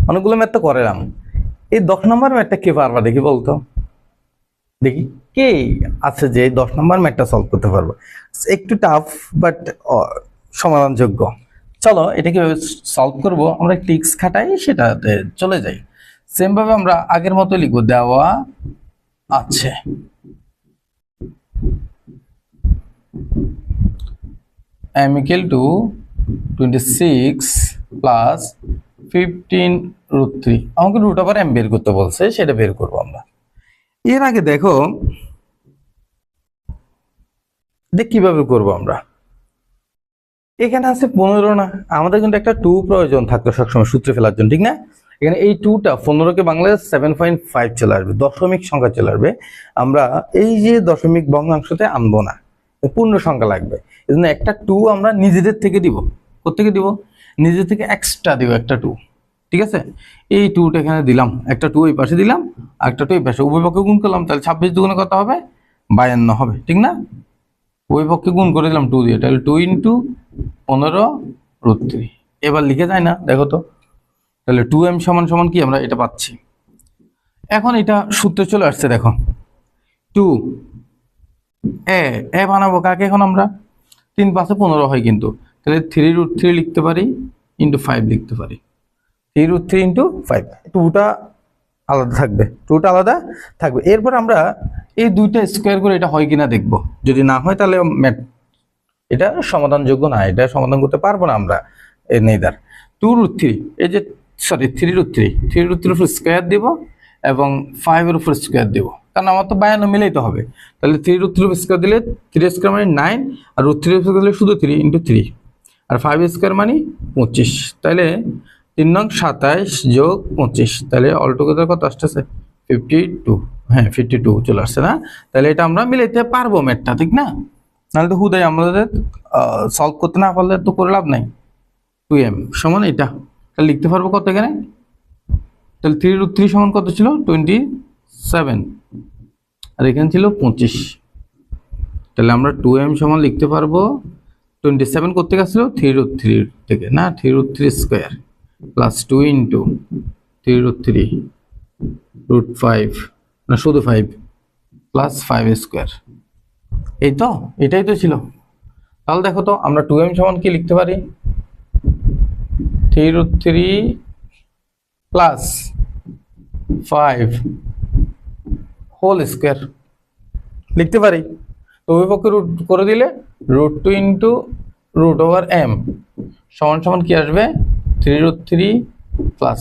অনেকগুলো ম্যাথ তো করলাম, এই 10 নম্বর ম্যাথটা কে পারবা দেখি বলতো, দেখি কে আছে যে 10 নম্বর ম্যাথটা সলভ করতে পারবো। একটু টাফ বাট সমাধানযোগ্য। চলো এটা কিভাবে সলভ করব, আমরা টিক্স খাটাই সেটাতে চলে যাই। সেম ভাবে আমরা আগের মতো লিখবো, দেওয়া আছে m equal to 26 plus 15 root 3। আমাকে রুট ওভার m বের করতে বলছে, সেটা বের করবো আমরা। এর আগে দেখো কিভাবে করব আমরা। এখানে আছে 15 না, আমাদের কিন্তু একটা 2 প্রয়োজন থাকতো সবসময় সূত্রে ফেলার জন্য, ঠিক না? এখানে এই 2টা 15কে বাংলায় 7.5 চলে আসবে, দশমিক সংখ্যা চলে আসবে। আমরা এই যে দশমিক ভগ্নাংশতে আনবো না, পূর্ণ সংখ্যা লাগবে। এজন্য একটা 2 আমরা নিজেদের থেকে দিব। কোত্থেকে দিব? নিজেদের থেকে এক্সট্রা দিব একটা 2, ঠিক আছে? এই 2টা এখানে দিলাম, একটা 2 এই পাশে দিলাম, আর একটা 2 এই পাশে, উভয় পক্ষে গুণ করলাম, তাহলে 26 দুগুণে কত হবে? 52 হবে, ঠিক না? ওই পক্ষে গুণ করে দিলাম 2 দিয়ে, তাহলে 2 × 15 √ 3। এবার লিখে যায় না, দেখো তো। তাহলে 2m সমান কি, আমরা এটা পাচ্ছি। এখন এটা সূত্রে চলে আসছে, দেখো 2 এ বানাবো কাকে? এখন আমরা 3 5 15 হয় কিন্তু, তাহলে 3 √ 3 লিখতে পারি, × 5 লিখতে পারি। 3 √ 3 × 5, 2টা আলাদা থাকবে, 2টা আলাদা থাকবে। এরপর আমরা এই 2টা স্কোয়ার করে এটা হয় কিনা দেখব। যদি না হয় তাহলে এটা সমাধানযোগ্য না, এটা সমাধান করতে পারবো না আমরা। নেইদার 2 √ 3, এই যে সরি 3 √ 3 উপর স্কোয়ার দিব এবং 5 এর উপর স্কোয়ার দিব, কারণ আমার তো 52 মিলেই তো হবে। তাহলে 3 √ 3 উপর স্কোয়ার দিলে 3 স্কোয়ার মানে 9, আর √3 উপর দিলে শুধু 3 × 3, আর 5 স্কোয়ার মানে 25। তাহলে 3 নং 27 যোগ 25, তাহলে অলটুগেদার কত আসতেছে? 52। হ্যাঁ 52 চলে আসছে না? তাহলে এটা আমরা মিলাইতে পারবো ম্যাথটা, ঠিক না? নাহলে তো হুদাই আমাদের সলভ করতে না পারলে তো করে লাভ নাই। 2m সমান এটা, তাহলে লিখতে পারবো কত এখানে? তাহলে 3 √ 3 সমান কত ছিল? 27, আর এখানে ছিল 25। তাহলে আমরা 2m সমান লিখতে পারবো 27 করতে গেছিল 3 √ 3 থেকে, না 3 √ 3 স্কোয়ার প্লাস 2 × 3 √ 3 √5, না শুধু 5 প্লাস 5 স্কোয়ার। এই তো, এটাই তো ছিল। তাহলে দেখো তো আমরা 2m সমান কি লিখতে পারি? 3 √ 3 প্লাস 5 হোল স্কোয়ার লিখতে পারি। তো উভয় পক্ষে রুট করে দিলে √2 × √m সমান কি আসবে? 3 √ 3 প্লাস